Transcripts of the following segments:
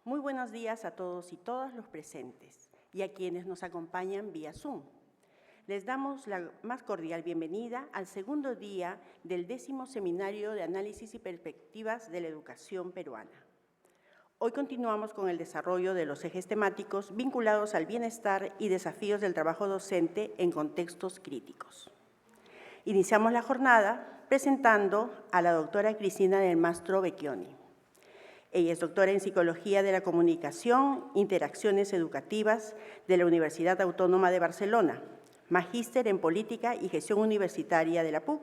Muy buenos días a todos y todas los presentes y a quienes nos acompañan vía Zoom. Les damos la más cordial bienvenida al segundo día del 10º Seminario de Análisis y Perspectivas de la Educación Peruana. Hoy continuamos con el desarrollo de los ejes temáticos vinculados al bienestar y desafíos del trabajo docente en contextos críticos. Iniciamos la jornada presentando a la doctora Cristina del Mastro Vecchioni. Ella es doctora en Psicología de la Comunicación, Interacciones Educativas de la Universidad Autónoma de Barcelona, magíster en Política y Gestión Universitaria de la PUC,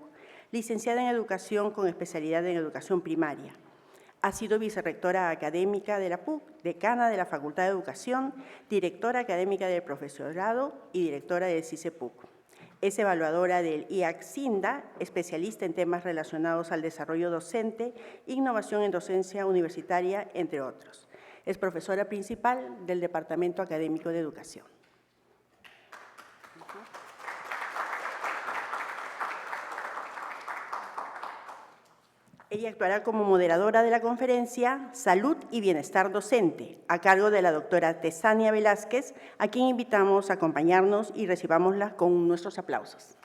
licenciada en Educación con especialidad en Educación Primaria. Ha sido vicerrectora académica de la PUC, decana de la Facultad de Educación, directora académica del profesorado y directora del CICEPUC. Es evaluadora del IAC-CINDA, especialista en temas relacionados al desarrollo docente, innovación en docencia universitaria, entre otros. Es profesora principal del Departamento Académico de Educación. Ella actuará como moderadora de la conferencia Salud y Bienestar Docente, a cargo de la doctora Tesania Velázquez, a quien invitamos a acompañarnos y recibámosla con nuestros aplausos.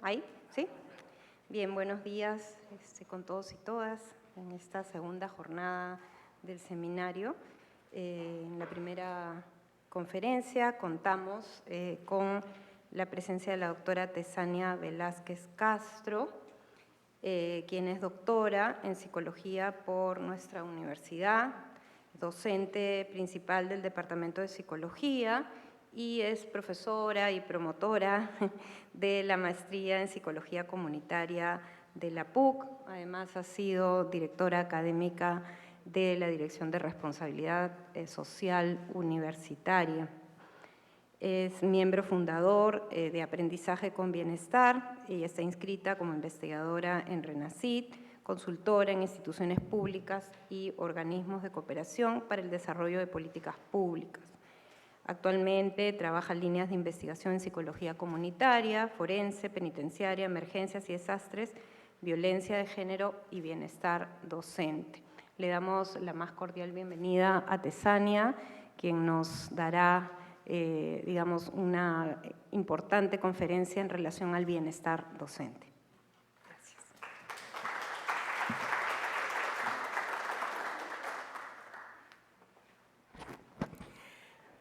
¿Ahí? ¿Sí? Bien, buenos días con todos y todas en esta segunda jornada del seminario. En la primera conferencia contamos con la presencia de la doctora Tesania Velázquez Castro, quien es doctora en Psicología por nuestra universidad, docente principal del Departamento de Psicología y es profesora y promotora de la maestría en Psicología Comunitaria de la PUC. Además, ha sido directora académica de la Dirección de Responsabilidad Social Universitaria. Es miembro fundador de Aprendizaje con Bienestar. Ella está inscrita como investigadora en RENACIT, consultora en instituciones públicas y organismos de cooperación para el desarrollo de políticas públicas. Actualmente trabaja en líneas de investigación en psicología comunitaria, forense, penitenciaria, emergencias y desastres, violencia de género y bienestar docente. Le damos la más cordial bienvenida a Tesania, quien nos dará, digamos, una importante conferencia en relación al bienestar docente. Gracias.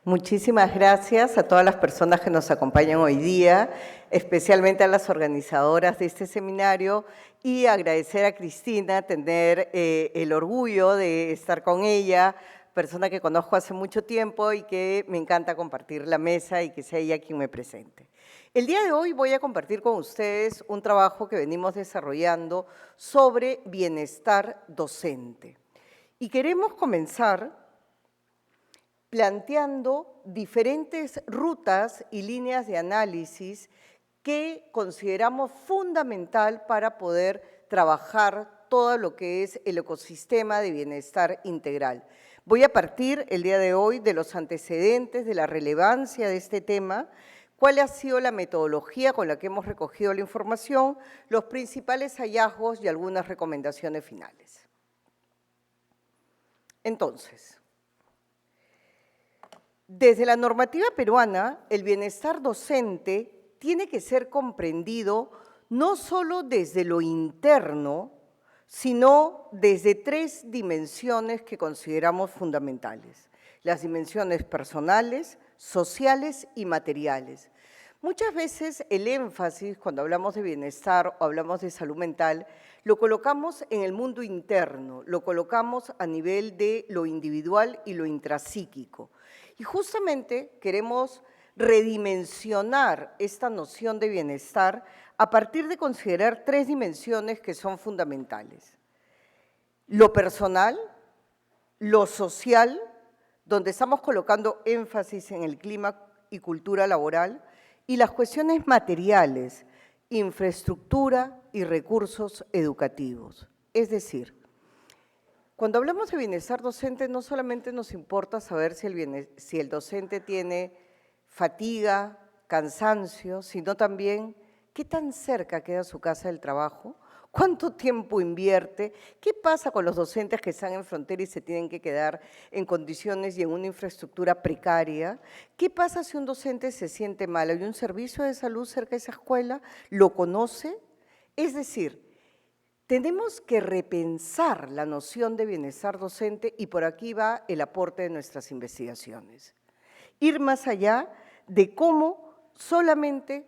Muchísimas gracias a todas las personas que nos acompañan hoy día, especialmente a las organizadoras de este seminario, y agradecer a Cristina tener el orgullo de estar con ella, persona que conozco hace mucho tiempo y que me encanta compartir la mesa y que sea ella quien me presente. El día de hoy voy a compartir con ustedes un trabajo que venimos desarrollando sobre bienestar docente. Y queremos comenzar planteando diferentes rutas y líneas de análisis que consideramos fundamental para poder trabajar todo lo que es el ecosistema de bienestar integral. Voy a partir el día de hoy de los antecedentes, de la relevancia de este tema, cuál ha sido la metodología con la que hemos recogido la información, los principales hallazgos y algunas recomendaciones finales. Entonces, desde la normativa peruana, el bienestar docente tiene que ser comprendido no solo desde lo interno, sino desde tres dimensiones que consideramos fundamentales: las dimensiones personales, sociales y materiales. Muchas veces el énfasis, cuando hablamos de bienestar o hablamos de salud mental, lo colocamos en el mundo interno, lo colocamos a nivel de lo individual y lo intrapsíquico. Y justamente queremos redimensionar esta noción de bienestar a partir de considerar tres dimensiones que son fundamentales: lo personal, lo social, donde estamos colocando énfasis en el clima y cultura laboral, y las cuestiones materiales, infraestructura y recursos educativos. Es decir, Cuando hablamos de bienestar docente, no solamente nos importa saber si el docente tiene fatiga, cansancio, sino también qué tan cerca queda su casa del trabajo, cuánto tiempo invierte, qué pasa con los docentes que están en frontera y se tienen que quedar en condiciones y en una infraestructura precaria, qué pasa si un docente se siente mal, hay un servicio de salud cerca de esa escuela, lo conoce, es decir, tenemos que repensar la noción de bienestar docente y por aquí va el aporte de nuestras investigaciones. Ir más allá de cómo solamente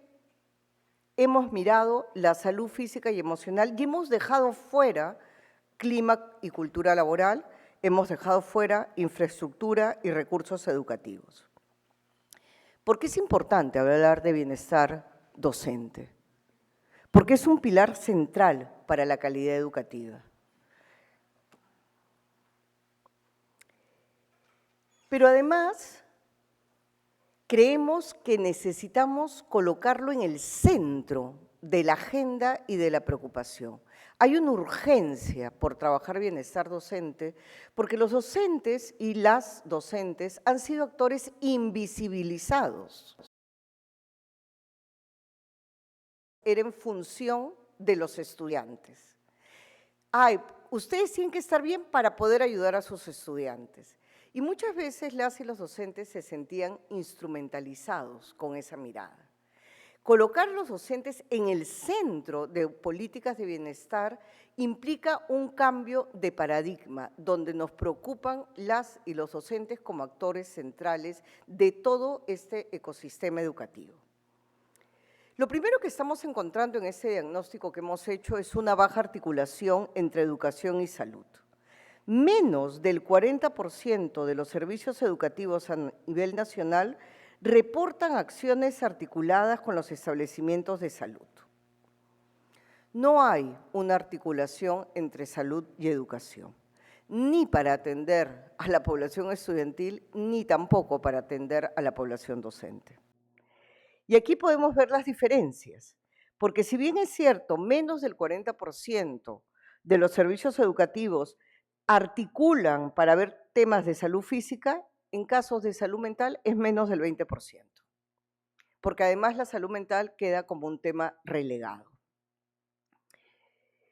hemos mirado la salud física y emocional y hemos dejado fuera clima y cultura laboral, hemos dejado fuera infraestructura y recursos educativos. ¿Por qué es importante hablar de bienestar docente? Porque es un pilar central para la calidad educativa. Pero además, creemos que necesitamos colocarlo en el centro de la agenda y de la preocupación. Hay una urgencia por trabajar bienestar docente, porque los docentes y las docentes han sido actores invisibilizados. Era en función de los estudiantes. Ustedes tienen que estar bien para poder ayudar a sus estudiantes. Y muchas veces las y los docentes se sentían instrumentalizados con esa mirada. Colocar a los docentes en el centro de políticas de bienestar implica un cambio de paradigma, donde nos preocupan las y los docentes como actores centrales de todo este ecosistema educativo. Lo primero que estamos encontrando en ese diagnóstico que hemos hecho es una baja articulación entre educación y salud. Menos del 40% de los servicios educativos a nivel nacional reportan acciones articuladas con los establecimientos de salud. No hay una articulación entre salud y educación, ni para atender a la población estudiantil, ni tampoco para atender a la población docente. Y aquí podemos ver las diferencias, porque si bien es cierto, menos del 40% de los servicios educativos articulan para ver temas de salud física, en casos de salud mental es menos del 20%, porque además la salud mental queda como un tema relegado.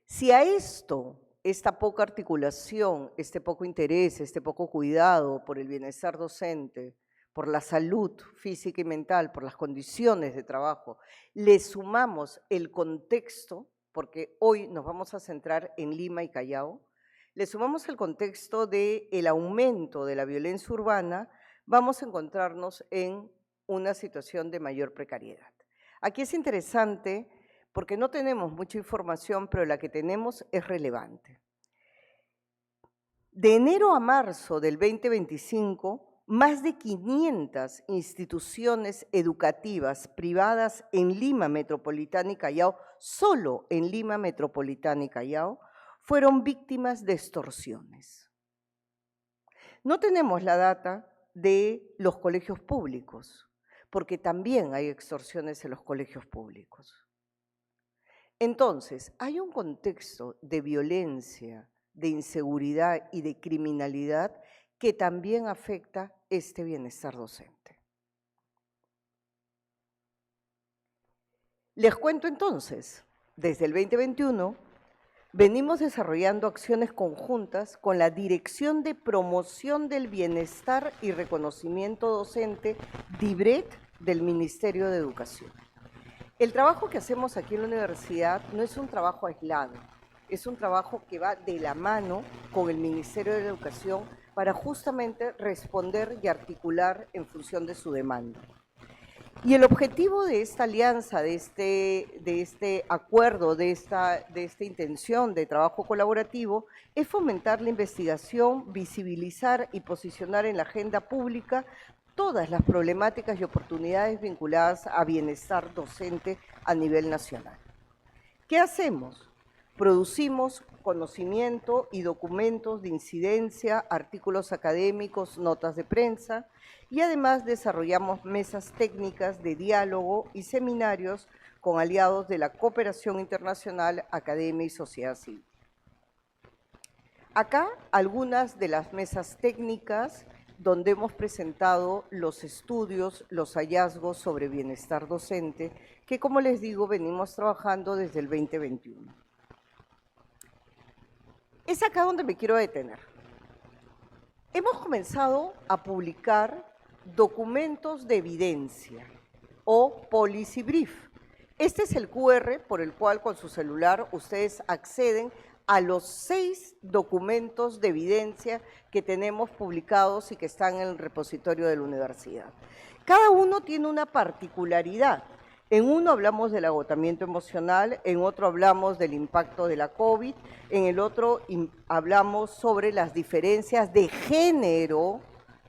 Si a esta poca articulación, este poco interés, este poco cuidado por el bienestar docente, por la salud física y mental, por las condiciones de trabajo, le sumamos el contexto, porque hoy nos vamos a centrar en Lima y Callao, le sumamos el contexto del aumento de la violencia urbana, vamos a encontrarnos en una situación de mayor precariedad. Aquí es interesante porque no tenemos mucha información, pero la que tenemos es relevante. De enero a marzo del 2025, más de 500 instituciones educativas privadas en Lima Metropolitana y Callao, solo en Lima Metropolitana y Callao, fueron víctimas de extorsiones. No tenemos la data de los colegios públicos, porque también hay extorsiones en los colegios públicos. Entonces, hay un contexto de violencia, de inseguridad y de criminalidad que también afecta este bienestar docente. Les cuento entonces, desde el 2021, venimos desarrollando acciones conjuntas con la Dirección de Promoción del Bienestar y Reconocimiento Docente, DIBRET, del Ministerio de Educación. El trabajo que hacemos aquí en la universidad no es un trabajo aislado, es un trabajo que va de la mano con el Ministerio de Educación para justamente responder y articular en función de su demanda. Y el objetivo de esta alianza, de este acuerdo, de esta intención de trabajo colaborativo, es fomentar la investigación, visibilizar y posicionar en la agenda pública todas las problemáticas y oportunidades vinculadas a bienestar docente a nivel nacional. ¿Qué hacemos? Producimos conocimiento y documentos de incidencia, artículos académicos, notas de prensa y además desarrollamos mesas técnicas de diálogo y seminarios con aliados de la cooperación internacional, academia y sociedad civil. Acá algunas de las mesas técnicas donde hemos presentado los estudios, los hallazgos sobre bienestar docente, que como les digo, venimos trabajando desde el 2021. Es acá donde me quiero detener. Hemos comenzado a publicar documentos de evidencia o policy brief. Este es el QR por el cual con su celular ustedes acceden a los 6 documentos de evidencia que tenemos publicados y que están en el repositorio de la universidad. Cada uno tiene una particularidad. En uno hablamos del agotamiento emocional, en otro hablamos del impacto de la COVID, en el otro hablamos sobre las diferencias de género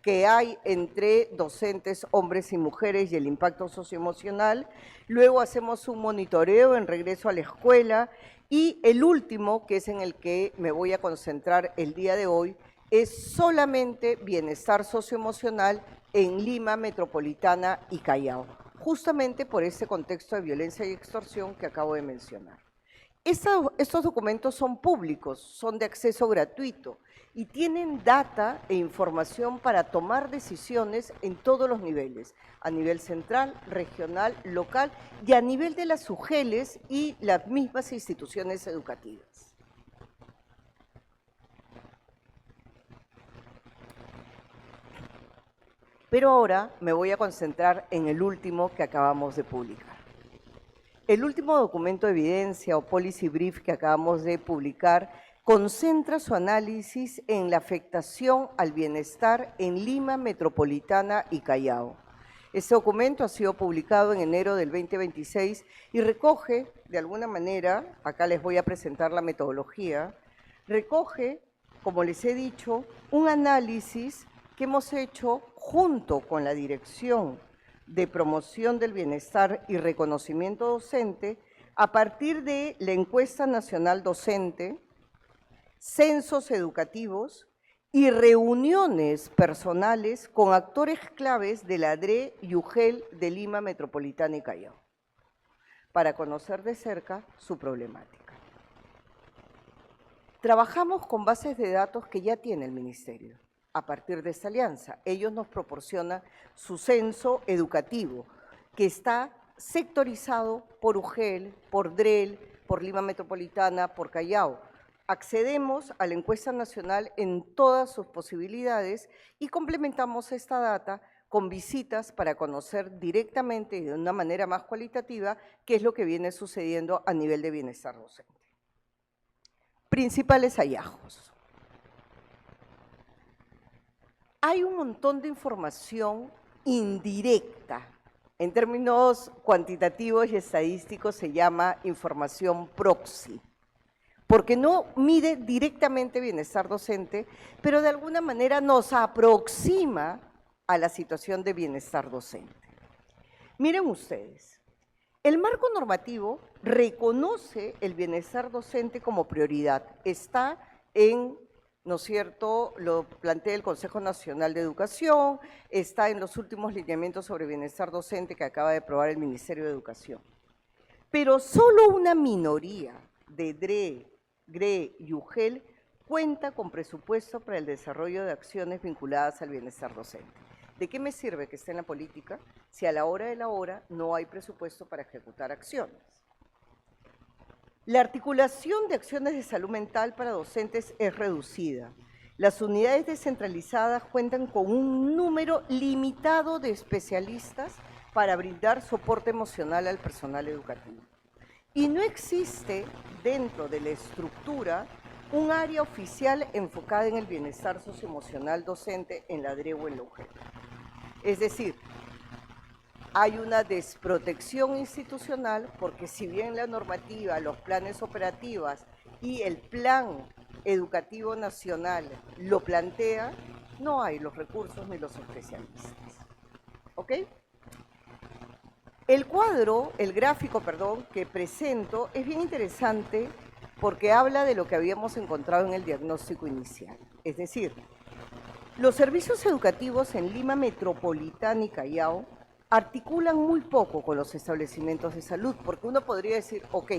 que hay entre docentes, hombres y mujeres y el impacto socioemocional. Luego hacemos un monitoreo en regreso a la escuela y el último, que es en el que me voy a concentrar el día de hoy, es solamente bienestar socioemocional en Lima Metropolitana y Callao, justamente por ese contexto de violencia y extorsión que acabo de mencionar. Estos documentos son públicos, son de acceso gratuito y tienen data e información para tomar decisiones en todos los niveles, a nivel central, regional, local y a nivel de las UGELes y las mismas instituciones educativas. Pero ahora me voy a concentrar en el último que acabamos de publicar. El último documento de evidencia o policy brief que acabamos de publicar concentra su análisis en la afectación al bienestar en Lima Metropolitana y Callao. Este documento ha sido publicado en enero del 2026 y recoge, de alguna manera, acá les voy a presentar la metodología, recoge, como les he dicho, un análisis que hemos hecho junto con la Dirección de Promoción del Bienestar y Reconocimiento Docente a partir de la Encuesta Nacional Docente, censos educativos y reuniones personales con actores claves de la DRE y UGEL de Lima Metropolitana y Callao, para conocer de cerca su problemática. Trabajamos con bases de datos que ya tiene el Ministerio. A partir de esta alianza, ellos nos proporcionan su censo educativo, que está sectorizado por UGEL, por DREL, por Lima Metropolitana, por Callao. Accedemos a la encuesta nacional en todas sus posibilidades y complementamos esta data con visitas para conocer directamente y de una manera más cualitativa qué es lo que viene sucediendo a nivel de bienestar docente. Principales hallazgos. Hay un montón de información indirecta. En términos cuantitativos y estadísticos se llama información proxy, porque no mide directamente bienestar docente, pero de alguna manera nos aproxima a la situación de bienestar docente. Miren ustedes, el marco normativo reconoce el bienestar docente como prioridad. Está en, ¿no es cierto?, lo plantea el Consejo Nacional de Educación, está en los últimos lineamientos sobre bienestar docente que acaba de aprobar el Ministerio de Educación. Pero solo una minoría de DRE, GRE y UGEL cuenta con presupuesto para el desarrollo de acciones vinculadas al bienestar docente. ¿De qué me sirve que esté en la política si a la hora de la hora no hay presupuesto para ejecutar acciones? La articulación de acciones de salud mental para docentes es reducida. Las unidades descentralizadas cuentan con un número limitado de especialistas para brindar soporte emocional al personal educativo. Y no existe dentro de la estructura un área oficial enfocada en el bienestar socioemocional docente en la DRE o en la UGEL. Es decir, hay una desprotección institucional porque si bien la normativa, los planes operativos y el plan educativo nacional lo plantea, no hay los recursos ni los especialistas. ¿Ok? El cuadro, el gráfico, perdón, que presento es bien interesante porque habla de lo que habíamos encontrado en el diagnóstico inicial. Es decir, los servicios educativos en Lima Metropolitana y Callao articulan muy poco con los establecimientos de salud, porque uno podría decir, ok,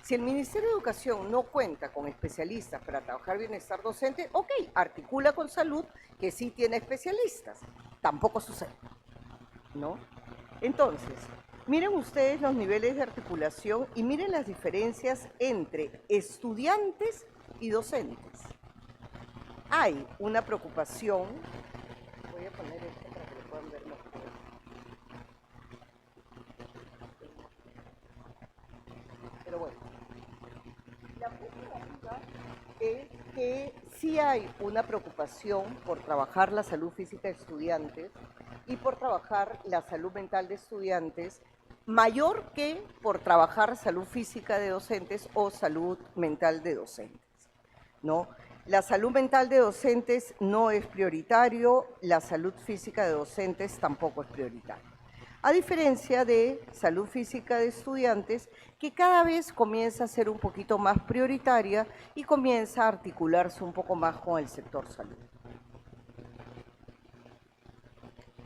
Si el Ministerio de Educación no cuenta con especialistas para trabajar bienestar docente, ok, articula con salud que sí tiene especialistas. Tampoco sucede, ¿no? Entonces, miren ustedes los niveles de articulación y miren las diferencias entre estudiantes y docentes. Hay una preocupación, voy a poner esto para que lo puedan ver mejor. Pero bueno, la perspectiva es que sí hay una preocupación por trabajar la salud física de estudiantes y por trabajar la salud mental de estudiantes, mayor que por trabajar salud física de docentes o salud mental de docentes, ¿no? La salud mental de docentes no es prioritario, la salud física de docentes tampoco es prioritaria. A diferencia de salud física de estudiantes, que cada vez comienza a ser un poquito más prioritaria y comienza a articularse un poco más con el sector salud.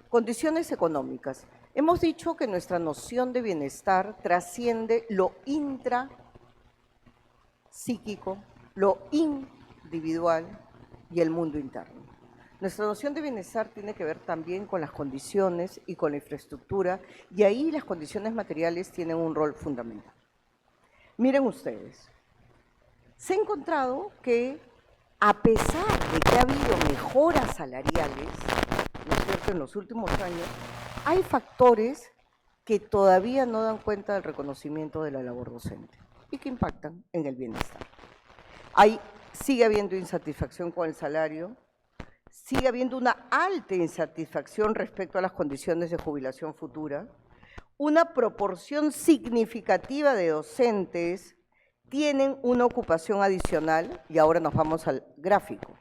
Condiciones económicas. Hemos dicho que nuestra noción de bienestar trasciende lo intrapsíquico, lo individual y el mundo interno. Nuestra noción de bienestar tiene que ver también con las condiciones y con la infraestructura, y ahí las condiciones materiales tienen un rol fundamental. Miren ustedes, se ha encontrado que a pesar de que ha habido mejoras salariales, ¿no es cierto?, en los últimos años, hay factores que todavía no dan cuenta del reconocimiento de la labor docente y que impactan en el bienestar. Sigue habiendo insatisfacción con el salario, sigue habiendo una alta insatisfacción respecto a las condiciones de jubilación futura, una proporción significativa de docentes tienen una ocupación adicional, y ahora nos vamos al gráfico.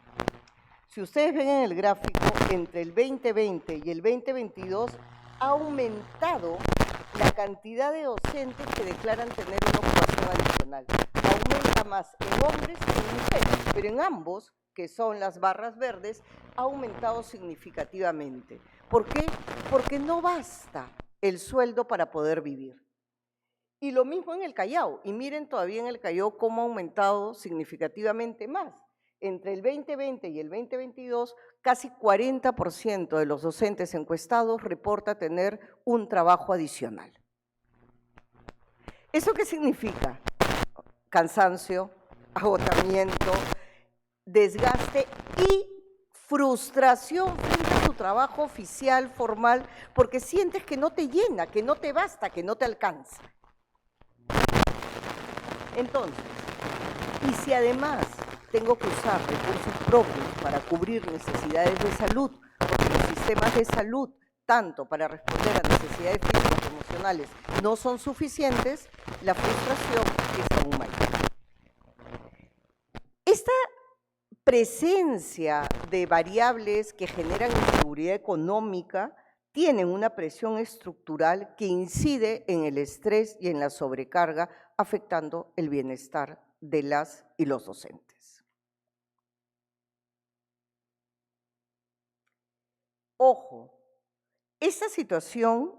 Si ustedes ven en el gráfico, entre el 2020 y el 2022 ha aumentado la cantidad de docentes que declaran tener una ocupación adicional. Aumenta más en hombres que en mujeres, pero en ambos, que son las barras verdes, ha aumentado significativamente. ¿Por qué? Porque no basta el sueldo para poder vivir. Y lo mismo en el Callao, y miren todavía en el Callao cómo ha aumentado significativamente más. Entre el 2020 y el 2022, casi 40% de los docentes encuestados reporta tener un trabajo adicional. ¿Eso qué significa? Cansancio, agotamiento, desgaste y frustración frente a tu trabajo oficial, formal, porque sientes que no te llena, que no te basta, que no te alcanza. Entonces, y si además tengo que usar recursos propios para cubrir necesidades de salud, porque los sistemas de salud, tanto para responder a necesidades físicas y emocionales, no son suficientes, la frustración es aún mayor. Esta presencia de variables que generan inseguridad económica tienen una presión estructural que incide en el estrés y en la sobrecarga, afectando el bienestar de las y los docentes. Ojo, esta situación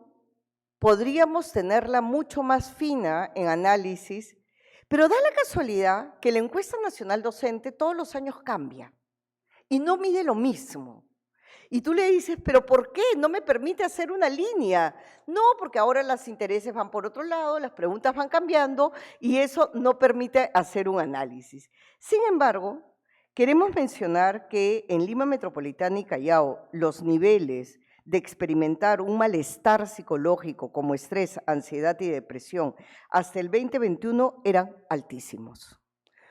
podríamos tenerla mucho más fina en análisis, pero da la casualidad que la encuesta nacional docente todos los años cambia y no mide lo mismo. Y tú le dices, ¿pero por qué? No me permite hacer una línea. No, porque ahora los intereses van por otro lado, las preguntas van cambiando y eso no permite hacer un análisis. Sin embargo, queremos mencionar que en Lima Metropolitana y Callao los niveles de experimentar un malestar psicológico como estrés, ansiedad y depresión hasta el 2021 eran altísimos.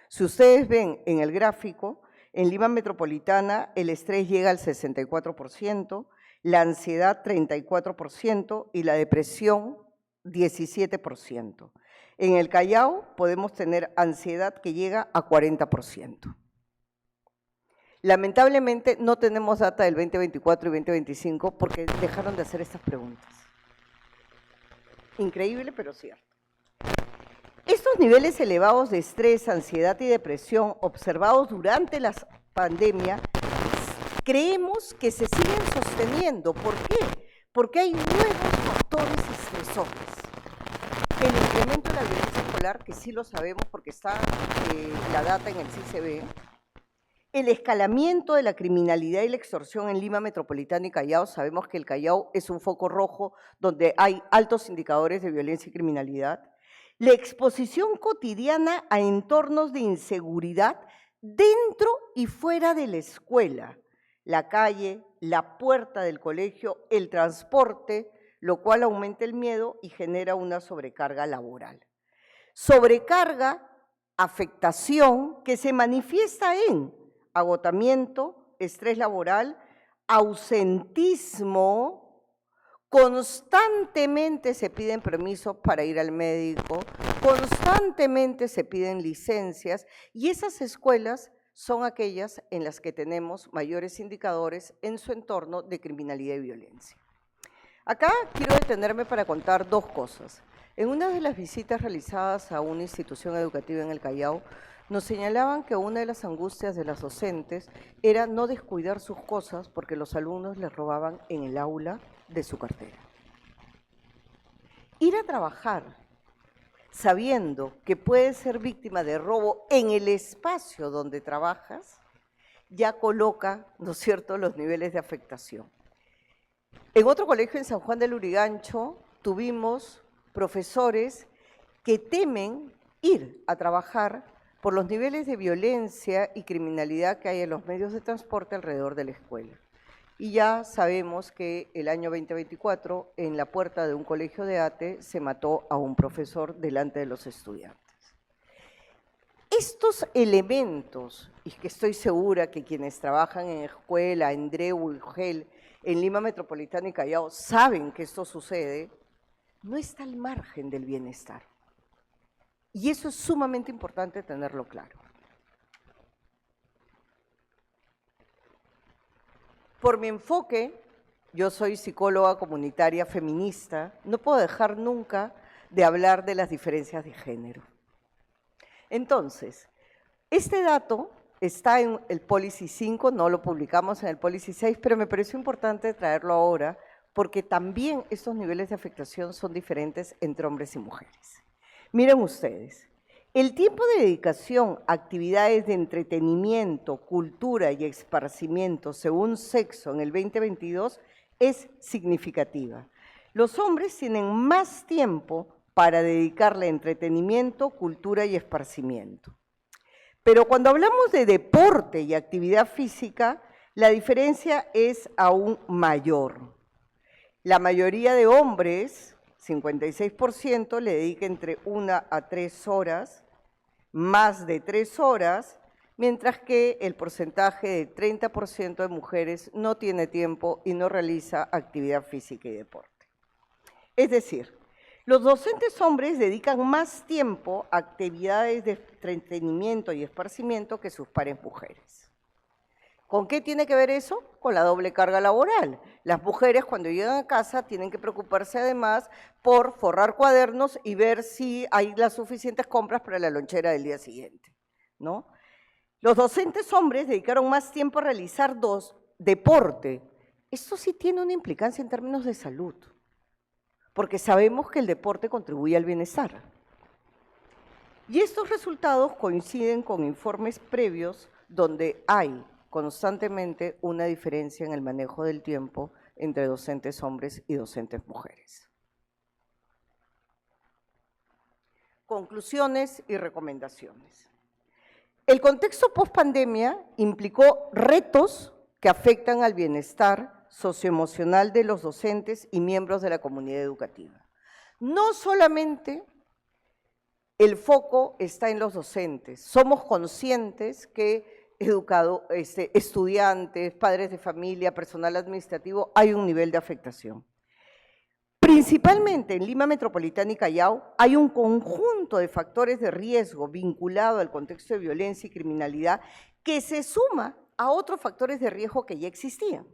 Si ustedes ven en el gráfico, en Lima Metropolitana el estrés llega al 64%, la ansiedad 34% y la depresión 17%. En el Callao podemos tener ansiedad que llega a 40%. Lamentablemente no tenemos data del 2024 y 2025 porque dejaron de hacer estas preguntas. Increíble, pero cierto. Estos niveles elevados de estrés, ansiedad y depresión observados durante la pandemia, creemos que se siguen sosteniendo. ¿Por qué? Porque hay nuevos factores estresores. El incremento de la violencia escolar escolar, que sí lo sabemos porque está la data en el CICB, el escalamiento de la criminalidad y la extorsión en Lima Metropolitana y Callao. Sabemos que el Callao es un foco rojo donde hay altos indicadores de violencia y criminalidad. La exposición cotidiana a entornos de inseguridad dentro y fuera de la escuela, la calle, la puerta del colegio, el transporte, lo cual aumenta el miedo y genera una sobrecarga laboral. Sobrecarga, afectación que se manifiesta en agotamiento, estrés laboral, ausentismo. Constantemente se piden permisos para ir al médico, constantemente se piden licencias, y esas escuelas son aquellas en las que tenemos mayores indicadores en su entorno de criminalidad y violencia. Acá quiero detenerme para contar dos cosas. En una de las visitas realizadas a una institución educativa en el Callao, nos señalaban que una de las angustias de las docentes era no descuidar sus cosas porque los alumnos les robaban en el aula de su cartera. Ir a trabajar sabiendo que puedes ser víctima de robo en el espacio donde trabajas, ya coloca, ¿no es cierto?, los niveles de afectación. En otro colegio en San Juan del Lurigancho tuvimos profesores que temen ir a trabajar por los niveles de violencia y criminalidad que hay en los medios de transporte alrededor de la escuela. Y ya sabemos que el año 2024, en la puerta de un colegio de ATE, se mató a un profesor delante de los estudiantes. Estos elementos, y que estoy segura que quienes trabajan en escuela, en DREU y GEL, en Lima Metropolitana y Callao, saben que esto sucede, no está al margen del bienestar. Y eso es sumamente importante tenerlo claro. Por mi enfoque, yo soy psicóloga comunitaria feminista, no puedo dejar nunca de hablar de las diferencias de género. Entonces, este dato está en el Policy 5, no lo publicamos en el Policy 6, pero me pareció importante traerlo ahora porque también estos niveles de afectación son diferentes entre hombres y mujeres. Miren ustedes, el tiempo de dedicación a actividades de entretenimiento, cultura y esparcimiento según sexo en el 2022 es significativa. Los hombres tienen más tiempo para dedicarle a entretenimiento, cultura y esparcimiento. Pero cuando hablamos de deporte y actividad física, la diferencia es aún mayor. La mayoría de hombres, 56%, le dedica entre 1 a 3 horas, más de 3 horas, mientras que el porcentaje de 30% de mujeres no tiene tiempo y no realiza actividad física y deporte. Es decir, los docentes hombres dedican más tiempo a actividades de entretenimiento y esparcimiento que sus pares mujeres. ¿Con qué tiene que ver eso? Con la doble carga laboral. Las mujeres cuando llegan a casa tienen que preocuparse además por forrar cuadernos y ver si hay las suficientes compras para la lonchera del día siguiente, ¿no? Los docentes hombres dedicaron más tiempo a realizar deporte. Esto sí tiene una implicancia en términos de salud, porque sabemos que el deporte contribuye al bienestar. Y estos resultados coinciden con informes previos donde hay constantemente una diferencia en el manejo del tiempo entre docentes hombres y docentes mujeres. Conclusiones y recomendaciones. El contexto post-pandemia implicó retos que afectan al bienestar socioemocional de los docentes y miembros de la comunidad educativa. No solamente el foco está en los docentes, somos conscientes que estudiantes, padres de familia, personal administrativo, hay un nivel de afectación. Principalmente en Lima Metropolitana y Callao hay un conjunto de factores de riesgo vinculado al contexto de violencia y criminalidad que se suma a otros factores de riesgo que ya existían.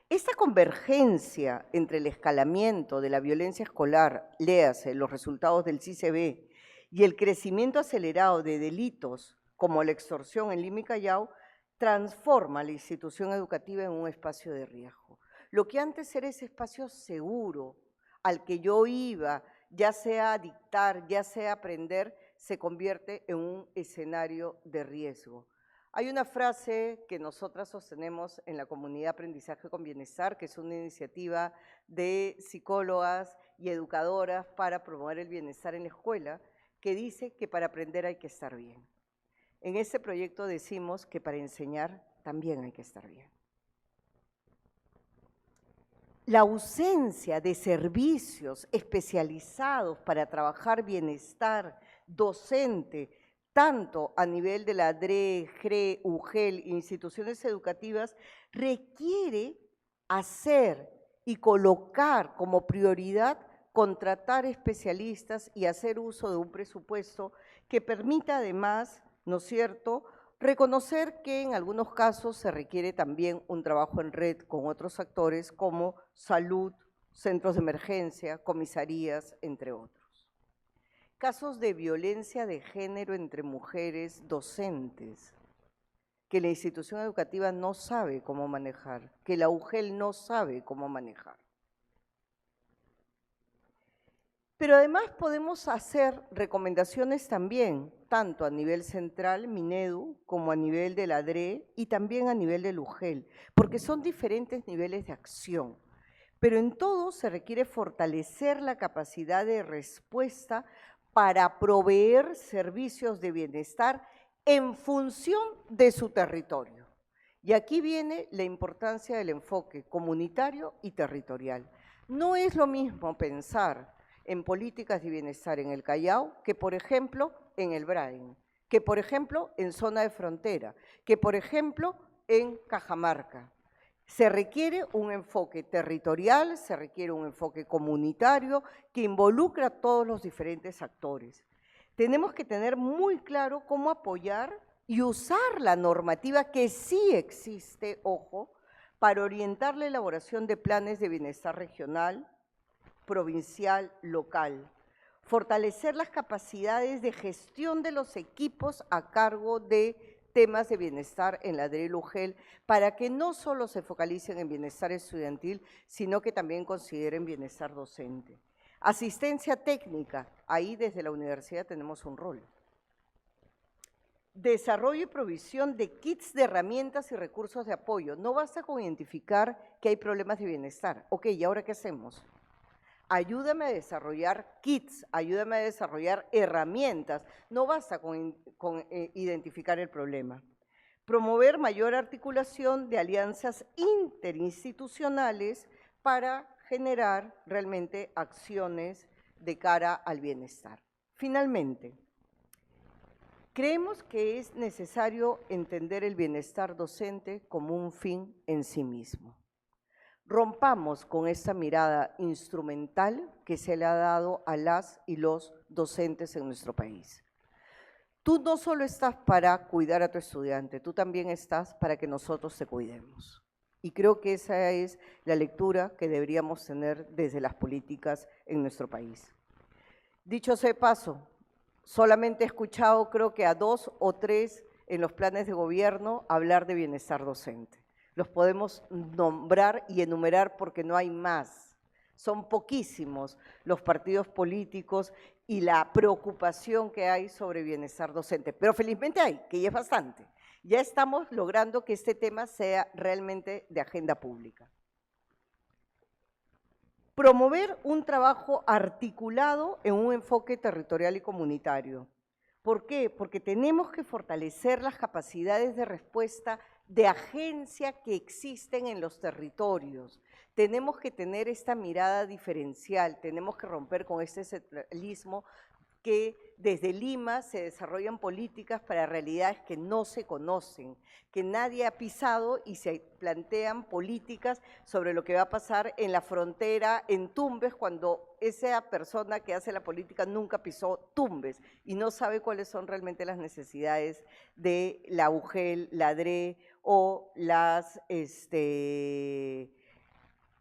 Esta convergencia entre el escalamiento de la violencia escolar, léase los resultados del CICB, y el crecimiento acelerado de delitos como la extorsión en Lima y Callao, transforma la institución educativa en un espacio de riesgo. Lo que antes era ese espacio seguro, al que yo iba ya sea dictar, ya sea aprender, se convierte en un escenario de riesgo. Hay una frase que nosotras sostenemos en la comunidad Aprendizaje con Bienestar, que es una iniciativa de psicólogas y educadoras para promover el bienestar en la escuela, que dice que para aprender hay que estar bien. En este proyecto decimos que para enseñar también hay que estar bien. La ausencia de servicios especializados para trabajar bienestar docente, tanto a nivel de la DRE, GRE, UGEL, instituciones educativas, requiere hacer y colocar como prioridad contratar especialistas y hacer uso de un presupuesto que permita además, ¿no es cierto?, reconocer que en algunos casos se requiere también un trabajo en red con otros actores como salud, centros de emergencia, comisarías, entre otros. Casos de violencia de género entre mujeres docentes, que la institución educativa no sabe cómo manejar, que la UGEL no sabe cómo manejar. Pero además podemos hacer recomendaciones también, tanto a nivel central, Minedu, como a nivel de la DRE y también a nivel del UGEL, porque son diferentes niveles de acción. Pero en todo se requiere fortalecer la capacidad de respuesta para proveer servicios de bienestar en función de su territorio. Y aquí viene la importancia del enfoque comunitario y territorial. No es lo mismo pensar en políticas de bienestar en el Callao que, por ejemplo, en el Brain, que, por ejemplo, en zona de frontera, que, por ejemplo, en Cajamarca. Se requiere un enfoque territorial, se requiere un enfoque comunitario que involucra a todos los diferentes actores. Tenemos que tener muy claro cómo apoyar y usar la normativa que sí existe, ojo, para orientar la elaboración de planes de bienestar regional, provincial, local. Fortalecer las capacidades de gestión de los equipos a cargo de temas de bienestar en la DRE UGEL para que no solo se focalicen en bienestar estudiantil, sino que también consideren bienestar docente. Asistencia técnica, ahí desde la universidad tenemos un rol. Desarrollo y provisión de kits de herramientas y recursos de apoyo. No basta con identificar que hay problemas de bienestar. Ok, ¿y ahora qué hacemos? Ayúdame a desarrollar kits, ayúdame a desarrollar herramientas. No basta con identificar el problema. Promover mayor articulación de alianzas interinstitucionales para generar realmente acciones de cara al bienestar. Finalmente, creemos que es necesario entender el bienestar docente como un fin en sí mismo. Rompamos con esta mirada instrumental que se le ha dado a las y los docentes en nuestro país. Tú no solo estás para cuidar a tu estudiante, tú también estás para que nosotros te cuidemos. Y creo que esa es la lectura que deberíamos tener desde las políticas en nuestro país. Dicho sea de paso, solamente he escuchado creo que a 2 o 3 en los planes de gobierno hablar de bienestar docente. Los podemos nombrar y enumerar porque no hay más. Son poquísimos los partidos políticos y la preocupación que hay sobre bienestar docente. Pero felizmente hay, que ya es bastante. Ya estamos logrando que este tema sea realmente de agenda pública. Promover un trabajo articulado en un enfoque territorial y comunitario. ¿Por qué? Porque tenemos que fortalecer las capacidades de respuesta de agencia que existen en los territorios. Tenemos que tener esta mirada diferencial, tenemos que romper con este centralismo que desde Lima se desarrollan políticas para realidades que no se conocen, que nadie ha pisado y se plantean políticas sobre lo que va a pasar en la frontera, en Tumbes, cuando esa persona que hace la política nunca pisó Tumbes y no sabe cuáles son realmente las necesidades de la UGEL, la DRE o las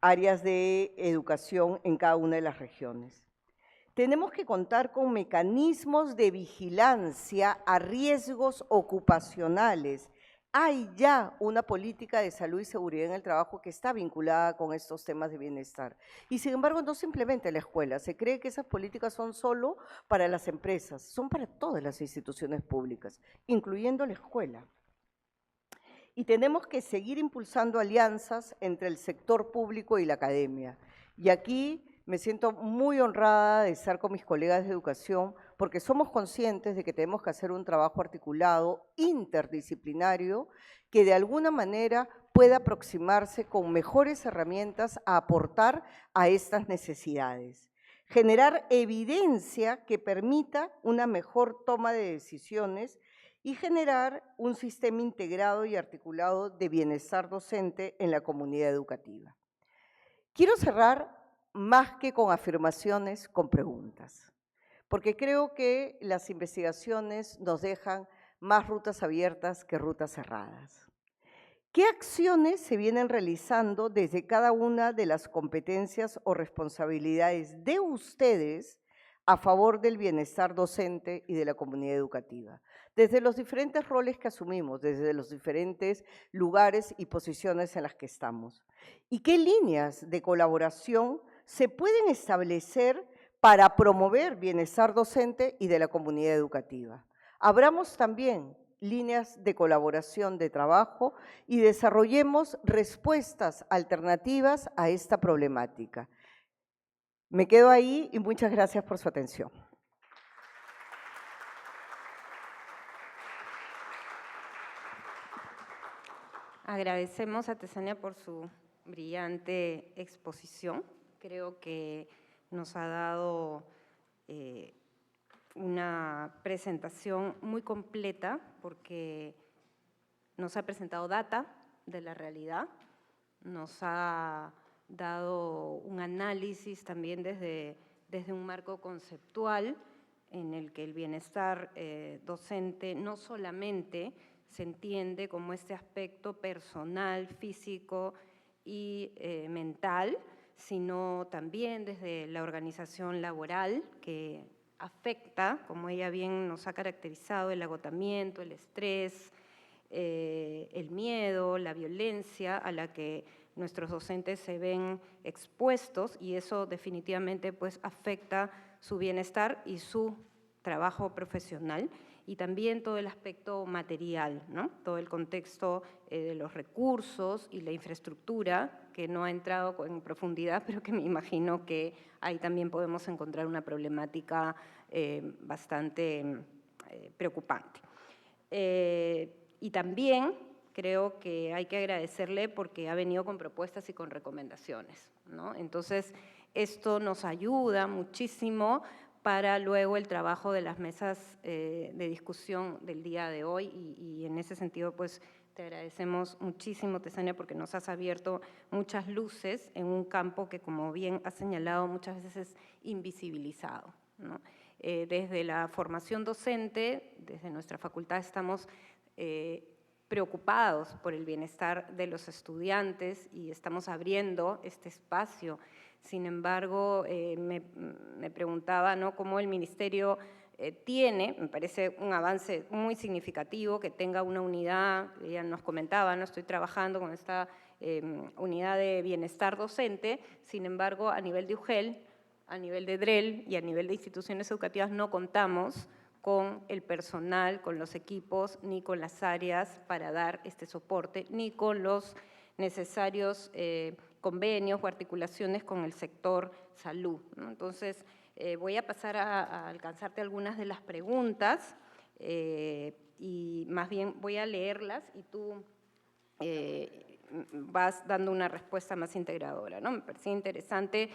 áreas de educación en cada una de las regiones. Tenemos que contar con mecanismos de vigilancia a riesgos ocupacionales Hay ya una política de salud y seguridad en el trabajo que está vinculada con estos temas de bienestar. Y sin embargo, no se implementa en la escuela. Se cree que esas políticas son solo para las empresas, son para todas las instituciones públicas, incluyendo la escuela. Y tenemos que seguir impulsando alianzas entre el sector público y la academia. Y aquí me siento muy honrada de estar con mis colegas de educación porque somos conscientes de que tenemos que hacer un trabajo articulado, interdisciplinario, que de alguna manera pueda aproximarse con mejores herramientas a aportar a estas necesidades. Generar evidencia que permita una mejor toma de decisiones y generar un sistema integrado y articulado de bienestar docente en la comunidad educativa. Quiero cerrar más que con afirmaciones, con preguntas, porque creo que las investigaciones nos dejan más rutas abiertas que rutas cerradas. ¿Qué acciones se vienen realizando desde cada una de las competencias o responsabilidades de ustedes a favor del bienestar docente y de la comunidad educativa? Desde los diferentes roles que asumimos, desde los diferentes lugares y posiciones en las que estamos. ¿Y qué líneas de colaboración se pueden establecer para promover bienestar docente y de la comunidad educativa? Abramos también líneas de colaboración de trabajo y desarrollemos respuestas alternativas a esta problemática. Me quedo ahí y muchas gracias por su atención. Agradecemos a Tesania por su brillante exposición. Creo que nos ha dado una presentación muy completa porque nos ha presentado data de la realidad, nos ha dado un análisis también desde un marco conceptual en el que el bienestar docente no solamente se entiende como este aspecto personal, físico y mental, sino también desde la organización laboral que afecta, como ella bien nos ha caracterizado, el agotamiento, el estrés, el miedo, la violencia a la que nuestros docentes se ven expuestos y eso definitivamente pues afecta su bienestar y su trabajo profesional y también todo el aspecto material, ¿no? Todo el contexto de los recursos y la infraestructura que no ha entrado en profundidad, pero que me imagino que ahí también podemos encontrar una problemática bastante preocupante. Y también creo que hay que agradecerle porque ha venido con propuestas y con recomendaciones, ¿no? Entonces, esto nos ayuda muchísimo para luego el trabajo de las mesas de discusión del día de hoy y en ese sentido, pues, te agradecemos muchísimo, Tesania, porque nos has abierto muchas luces en un campo que, como bien has señalado, muchas veces es invisibilizado, ¿no? Desde la formación docente, desde nuestra facultad estamos preocupados por el bienestar de los estudiantes y estamos abriendo este espacio. Sin embargo, me preguntaba, ¿no?, cómo el Ministerio tiene, me parece un avance muy significativo, que tenga una unidad, ella nos comentaba, no estoy trabajando con esta unidad de bienestar docente, sin embargo, a nivel de UGEL, a nivel de DREL y a nivel de instituciones educativas no contamos con el personal, con los equipos, ni con las áreas para dar este soporte, ni con los necesarios convenios o articulaciones con el sector salud, ¿no? Entonces, voy a pasar a alcanzarte algunas de las preguntas y más bien voy a leerlas y tú vas dando una respuesta más integradora, ¿no? Me parecía interesante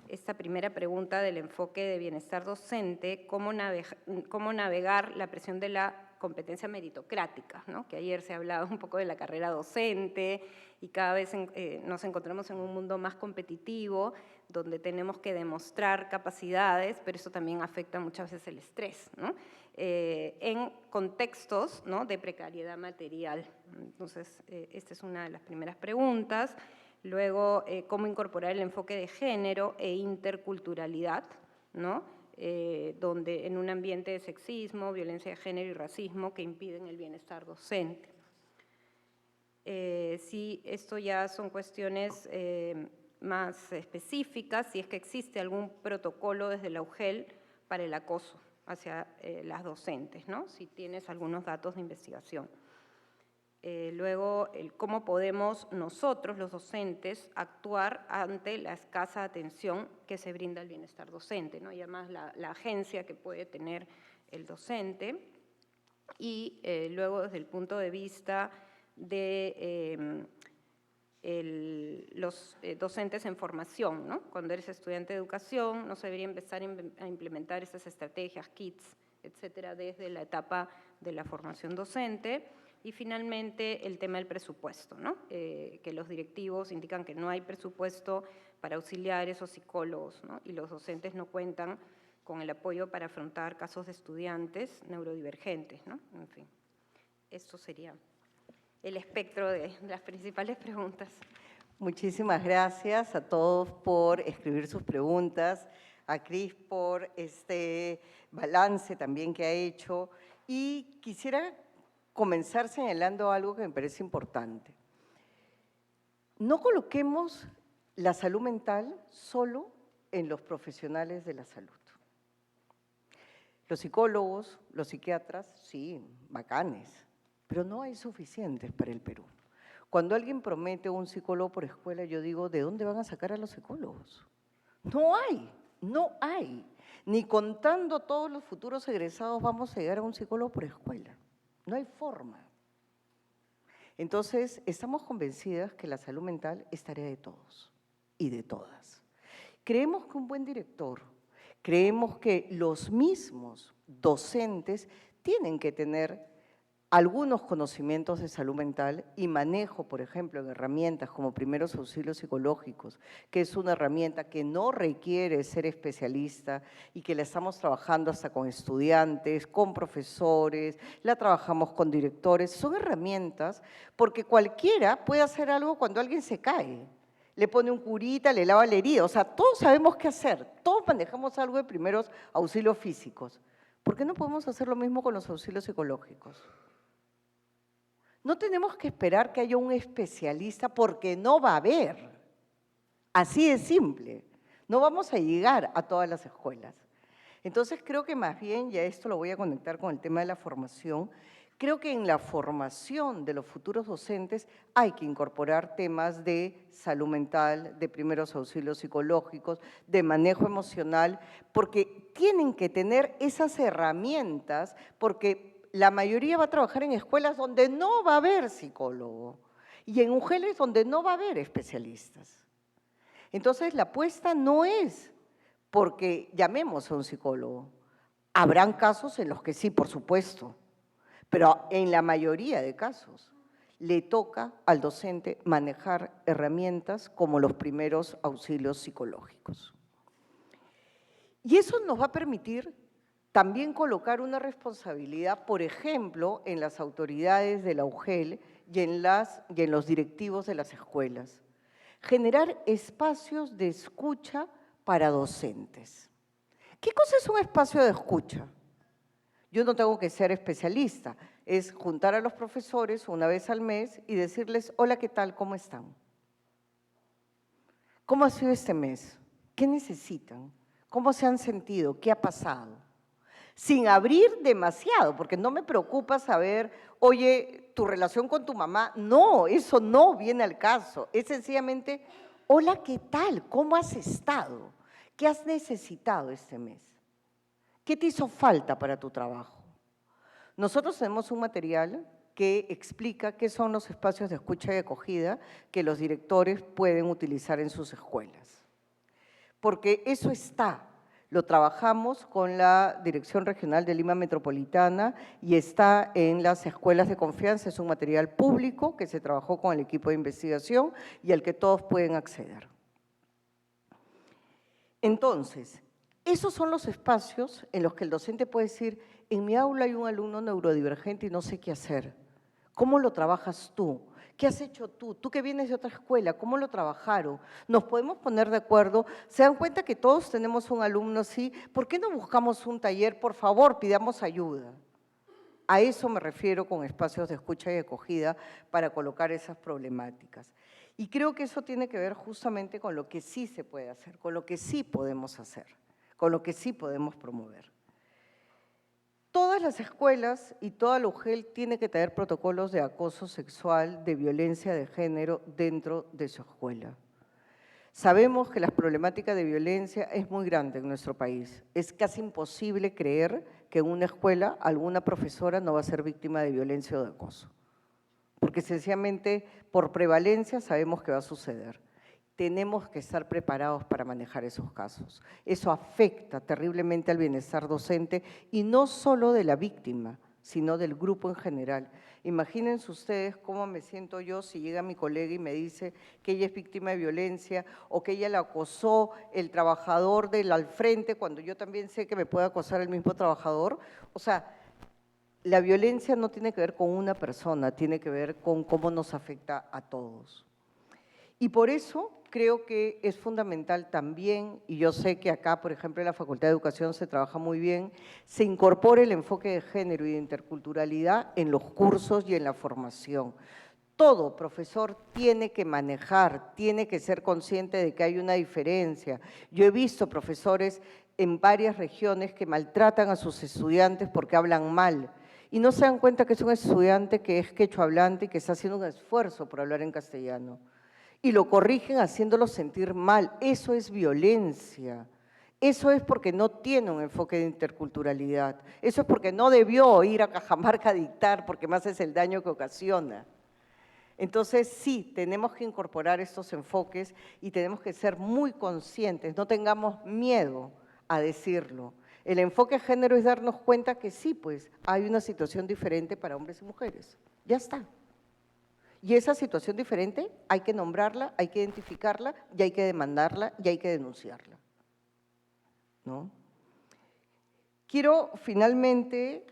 esta primera pregunta del enfoque de bienestar docente, cómo navegar la presión de la competencia meritocrática, ¿no? Que ayer se ha hablado un poco de la carrera docente y cada vez nos encontramos en un mundo más competitivo donde tenemos que demostrar capacidades, pero eso también afecta muchas veces el estrés, ¿no? En contextos, ¿no?, de precariedad material. Entonces, esta es una de las primeras preguntas. Luego, cómo incorporar el enfoque de género e interculturalidad, ¿no?, donde en un ambiente de sexismo, violencia de género y racismo que impiden el bienestar docente. Si esto ya son cuestiones más específicas, si es que existe algún protocolo desde la UGEL para el acoso hacia las docentes, ¿no? Si tienes algunos datos de investigación. Luego, cómo podemos nosotros, los docentes, actuar ante la escasa atención que se brinda al bienestar docente, ¿no? Y además la agencia que puede tener el docente. Y luego, desde el punto de vista de los docentes en formación, ¿no? Cuando eres estudiante de educación, no se debería empezar a implementar esas estrategias, kits, etcétera, desde la etapa de la formación docente. Y finalmente, el tema del presupuesto, ¿no? Que los directivos indican que no hay presupuesto para auxiliares o psicólogos, ¿no? Y los docentes no cuentan con el apoyo para afrontar casos de estudiantes neurodivergentes, ¿no? En fin, esto sería el espectro de las principales preguntas. Muchísimas gracias a todos por escribir sus preguntas, a Cris por este balance también que ha hecho, y quisiera comenzar señalando algo que me parece importante. No coloquemos la salud mental solo en los profesionales de la salud. Los psicólogos, los psiquiatras, sí, bacanes, pero no hay suficientes para el Perú. Cuando alguien promete un psicólogo por escuela, yo digo, ¿de dónde van a sacar a los psicólogos? No hay. Ni contando todos los futuros egresados vamos a llegar a un psicólogo por escuela. No hay forma. Entonces, estamos convencidas que la salud mental es tarea de todos y de todas. Creemos que un buen director, creemos que los mismos docentes tienen que tener algunos conocimientos de salud mental y manejo, por ejemplo, en herramientas como primeros auxilios psicológicos, que es una herramienta que no requiere ser especialista y que la estamos trabajando hasta con estudiantes, con profesores, la trabajamos con directores. Son herramientas porque cualquiera puede hacer algo cuando alguien se cae. Le pone un curita, le lava la herida, o sea, todos sabemos qué hacer, todos manejamos algo de primeros auxilios físicos. ¿Por qué no podemos hacer lo mismo con los auxilios psicológicos? No tenemos que esperar que haya un especialista porque no va a haber. Así de simple. No vamos a llegar a todas las escuelas. Entonces creo que más bien, ya esto lo voy a conectar con el tema de la formación, creo que en la formación de los futuros docentes hay que incorporar temas de salud mental, de primeros auxilios psicológicos, de manejo emocional, porque tienen que tener esas herramientas, porque la mayoría va a trabajar en escuelas donde no va a haber psicólogo y en UGELes donde no va a haber especialistas. Entonces, la apuesta no es porque llamemos a un psicólogo. Habrán casos en los que sí, por supuesto, pero en la mayoría de casos le toca al docente manejar herramientas como los primeros auxilios psicológicos. Y eso nos va a permitir también colocar una responsabilidad, por ejemplo, en las autoridades de la UGEL y en los directivos de las escuelas. Generar espacios de escucha para docentes. ¿Qué cosa es un espacio de escucha? Yo no tengo que ser especialista, es juntar a los profesores una vez al mes y decirles, hola, ¿qué tal? ¿Cómo están? ¿Cómo ha sido este mes? ¿Qué necesitan? ¿Cómo se han sentido? ¿Qué ha pasado? Sin abrir demasiado, porque no me preocupa saber, oye, tu relación con tu mamá. No, eso no viene al caso. Es sencillamente, hola, ¿qué tal? ¿Cómo has estado? ¿Qué has necesitado este mes? ¿Qué te hizo falta para tu trabajo? Nosotros tenemos un material que explica qué son los espacios de escucha y acogida que los directores pueden utilizar en sus escuelas. Porque eso está. Lo trabajamos con la Dirección Regional de Lima Metropolitana y está en las escuelas de confianza. Es un material público que se trabajó con el equipo de investigación y al que todos pueden acceder. Entonces, esos son los espacios en los que el docente puede decir, en mi aula hay un alumno neurodivergente y no sé qué hacer. ¿Cómo lo trabajas tú? ¿Qué has hecho tú? Tú que vienes de otra escuela, ¿cómo lo trabajaron? ¿Nos podemos poner de acuerdo? ¿Se dan cuenta que todos tenemos un alumno así? ¿Por qué no buscamos un taller? Por favor, pidamos ayuda. A eso me refiero con espacios de escucha y acogida para colocar esas problemáticas. Y creo que eso tiene que ver justamente con lo que sí se puede hacer, con lo que sí podemos hacer, con lo que sí podemos promover. Todas las escuelas y toda la UGEL tiene que tener protocolos de acoso sexual, de violencia de género dentro de su escuela. Sabemos que la problemática de violencia es muy grande en nuestro país. Es casi imposible creer que en una escuela alguna profesora no va a ser víctima de violencia o de acoso, porque sencillamente por prevalencia sabemos que va a suceder. Tenemos que estar preparados para manejar esos casos. Eso afecta terriblemente al bienestar docente y no solo de la víctima, sino del grupo en general. Imagínense ustedes cómo me siento yo si llega mi colega y me dice que ella es víctima de violencia o que ella la acosó el trabajador del al frente, cuando yo también sé que me puede acosar el mismo trabajador. O sea, la violencia no tiene que ver con una persona, tiene que ver con cómo nos afecta a todos. Y por eso creo que es fundamental también, y yo sé que acá, por ejemplo, en la Facultad de Educación se trabaja muy bien, se incorpore el enfoque de género y de interculturalidad en los cursos y en la formación. Todo profesor tiene que manejar, tiene que ser consciente de que hay una diferencia. Yo he visto profesores en varias regiones que maltratan a sus estudiantes porque hablan mal y no se dan cuenta que es un estudiante que es quechua hablante y que está haciendo un esfuerzo por hablar en castellano. Y lo corrigen haciéndolo sentir mal. Eso es violencia. Eso es porque no tiene un enfoque de interculturalidad. Eso es porque no debió ir a Cajamarca a dictar, porque más es el daño que ocasiona. Entonces, sí, tenemos que incorporar estos enfoques y tenemos que ser muy conscientes, no tengamos miedo a decirlo. El enfoque de género es darnos cuenta que sí, pues, hay una situación diferente para hombres y mujeres. Ya está. Y esa situación diferente hay que nombrarla, hay que identificarla, y hay que demandarla, y hay que denunciarla, ¿no? Quiero finalmente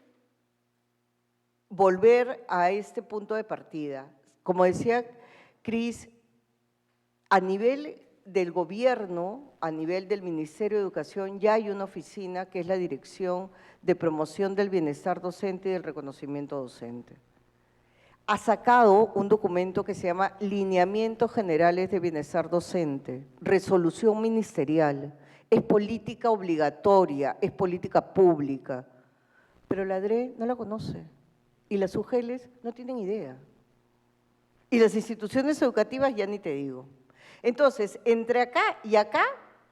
volver a este punto de partida. Como decía Cris, a nivel del gobierno, a nivel del Ministerio de Educación, ya hay una oficina que es la Dirección de Promoción del Bienestar Docente y del Reconocimiento Docente. Ha sacado un documento que se llama Lineamientos Generales de Bienestar Docente, resolución ministerial, es política obligatoria, es política pública, pero la DRE no la conoce y las UGELes no tienen idea. Y las instituciones educativas ya ni te digo. Entonces, entre acá y acá,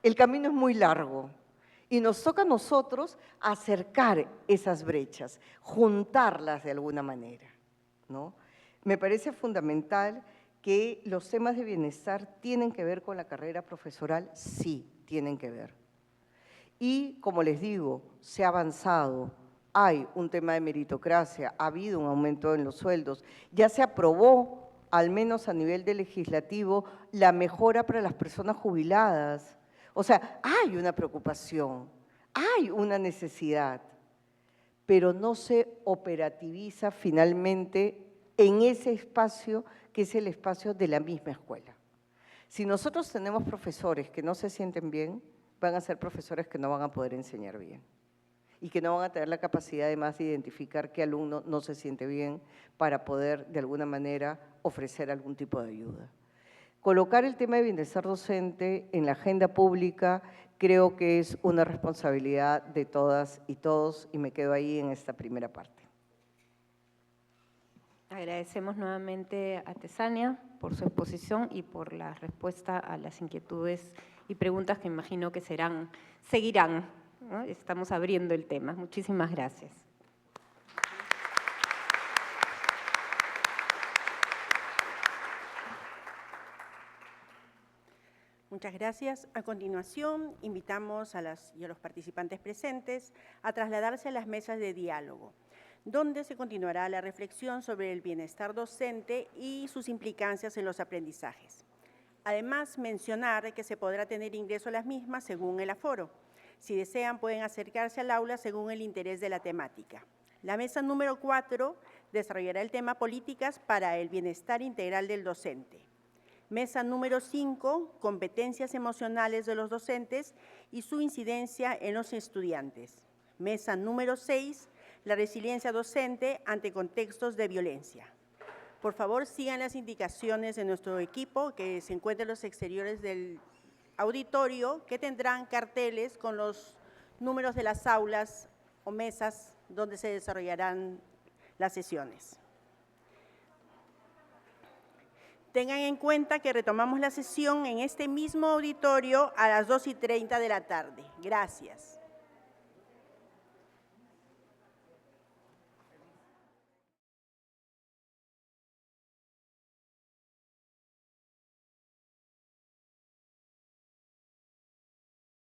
el camino es muy largo y nos toca a nosotros acercar esas brechas, juntarlas de alguna manera, ¿no? Me parece fundamental que los temas de bienestar tienen que ver con la carrera profesoral, sí, tienen que ver. Y, como les digo, se ha avanzado, hay un tema de meritocracia, ha habido un aumento en los sueldos, ya se aprobó, al menos a nivel de legislativo, la mejora para las personas jubiladas. O sea, hay una preocupación, hay una necesidad, pero no se operativiza finalmente en ese espacio que es el espacio de la misma escuela. Si nosotros tenemos profesores que no se sienten bien, van a ser profesores que no van a poder enseñar bien y que no van a tener la capacidad además de identificar qué alumno no se siente bien para poder de alguna manera ofrecer algún tipo de ayuda. Colocar el tema de bienestar docente en la agenda pública creo que es una responsabilidad de todas y todos y me quedo ahí en esta primera parte. Agradecemos nuevamente a Tesania por su exposición y por la respuesta a las inquietudes y preguntas que imagino que seguirán, ¿no? Estamos abriendo el tema. Muchísimas gracias. Muchas gracias. A continuación, invitamos a las y a los participantes presentes a trasladarse a las mesas de diálogo, donde se continuará la reflexión sobre el bienestar docente y sus implicancias en los aprendizajes. Además, mencionar que se podrá tener ingreso a las mismas según el aforo. Si desean, pueden acercarse al aula según el interés de la temática. La mesa número 4 desarrollará el tema Políticas para el bienestar integral del docente. Mesa número 5, competencias emocionales de los docentes y su incidencia en los estudiantes. Mesa número 6, la resiliencia docente ante contextos de violencia. Por favor, sigan las indicaciones de nuestro equipo que se encuentra en los exteriores del auditorio, que tendrán carteles con los números de las aulas o mesas donde se desarrollarán las sesiones. Tengan en cuenta que retomamos la sesión en este mismo auditorio a las 2:30 de la tarde. Gracias.